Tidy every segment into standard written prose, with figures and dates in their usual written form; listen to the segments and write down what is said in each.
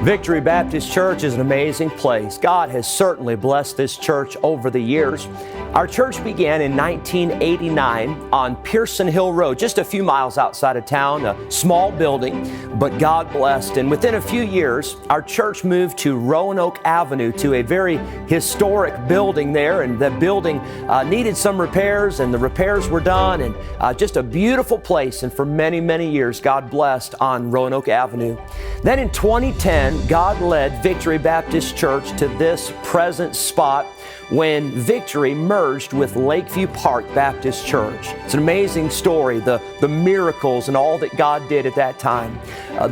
Victory Baptist Church is an amazing place. God has certainly blessed this church over the years. Our church began in 1989 on Pearson Hill Road, just a few miles outside of town, a small building, but God blessed. And within a few years, our church moved to Roanoke Avenue, to a very historic building there, and the building needed some repairs, and the repairs were done, and just a beautiful place. And for many, many years, God blessed on Roanoke Avenue. Then in 2010, God led Victory Baptist Church to this present spot when Victory merged with Lakeview Park Baptist Church. It's an amazing story, the miracles and all that God did at that time.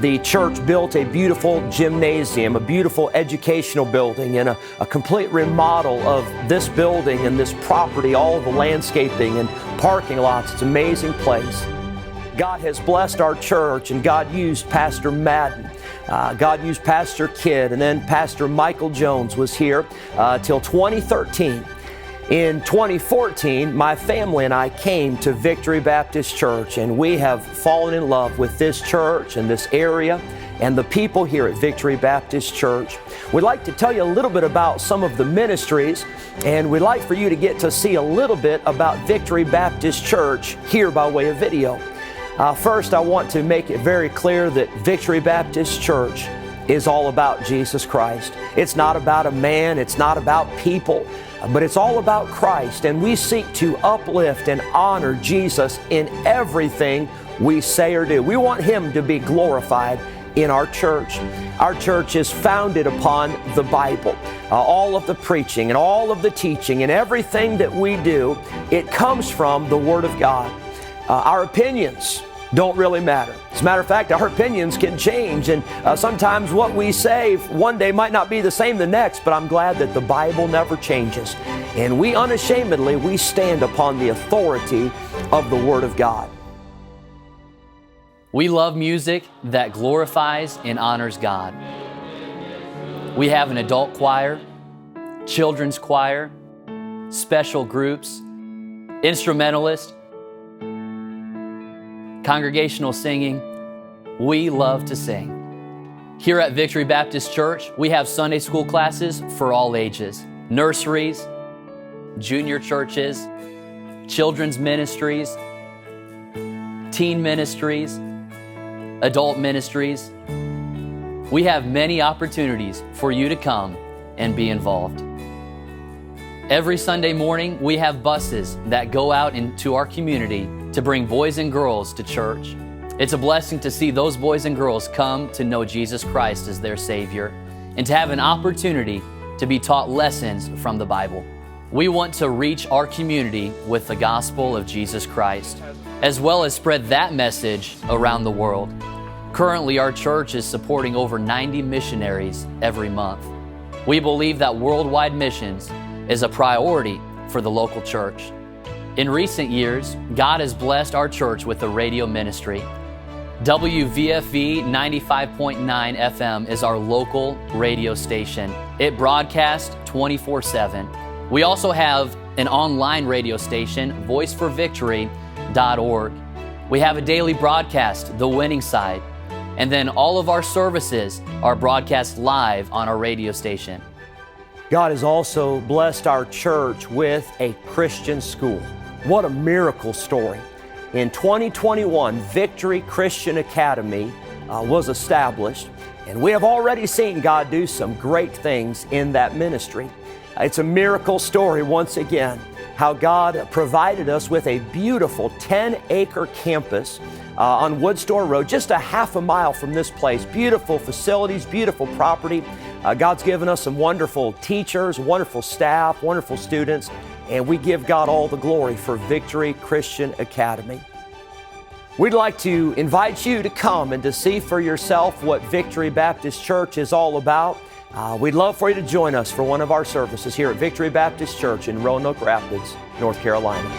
The church built a beautiful gymnasium, a beautiful educational building, and a complete remodel of this building and this property, all of the landscaping and parking lots. It's an amazing place. God has blessed our church, and God used Pastor Madden. God used Pastor Kidd, and then Pastor Michael Jones was here till 2013. In 2014, my family and I came to Victory Baptist Church, and we have fallen in love with this church and this area and the people here at Victory Baptist Church. We'd like to tell you a little bit about some of the ministries, and we'd like for you to get to see a little bit about Victory Baptist Church here by way of video. First, I want to make it very clear that Victory Baptist Church is all about Jesus Christ. It's not about a man, it's not about people, but it's all about Christ, and we seek to uplift and honor Jesus in everything we say or do. We want Him to be glorified in our church. Our church is founded upon the Bible. All of the preaching and all of the teaching and everything that we do, it comes from the Word of God. Our opinions don't really matter. As a matter of fact, our opinions can change, and sometimes what we say one day might not be the same the next, but I'm glad that the Bible never changes. And we unashamedly, stand upon the authority of the Word of God. We love music that glorifies and honors God. We have an adult choir, children's choir, special groups, instrumentalists, congregational singing. We love to sing. Here at Victory Baptist Church, we have Sunday school classes for all ages, nurseries, junior churches, children's ministries, teen ministries, adult ministries. We have many opportunities for you to come and be involved. Every Sunday morning, we have buses that go out into our community to bring boys and girls to church. It's a blessing to see those boys and girls come to know Jesus Christ as their Savior and to have an opportunity to be taught lessons from the Bible. We want to reach our community with the gospel of Jesus Christ, as well as spread that message around the world. Currently, our church is supporting over 90 missionaries every month. We believe that worldwide missions is a priority for the local church. In recent years, God has blessed our church with a radio ministry. WVFV 95.9 FM is our local radio station. It broadcasts 24/7. We also have an online radio station, voiceforvictory.org. We have a daily broadcast, The Winning Side, and then all of our services are broadcast live on our radio station. God has also blessed our church with a Christian school. What a miracle story. In 2021, Victory Christian Academy was established, and we have already seen God do some great things in that ministry. It's a miracle story once again, how God provided us with a beautiful 10-acre campus on Woodstore Road, just a half a mile from this place. Beautiful facilities, beautiful property. God's given us some wonderful teachers, wonderful staff, wonderful students, and we give God all the glory for Victory Christian Academy. We'd like to invite you to come and to see for yourself what Victory Baptist Church is all about. We'd love for you to join us for one of our services here at Victory Baptist Church in Roanoke Rapids, North Carolina.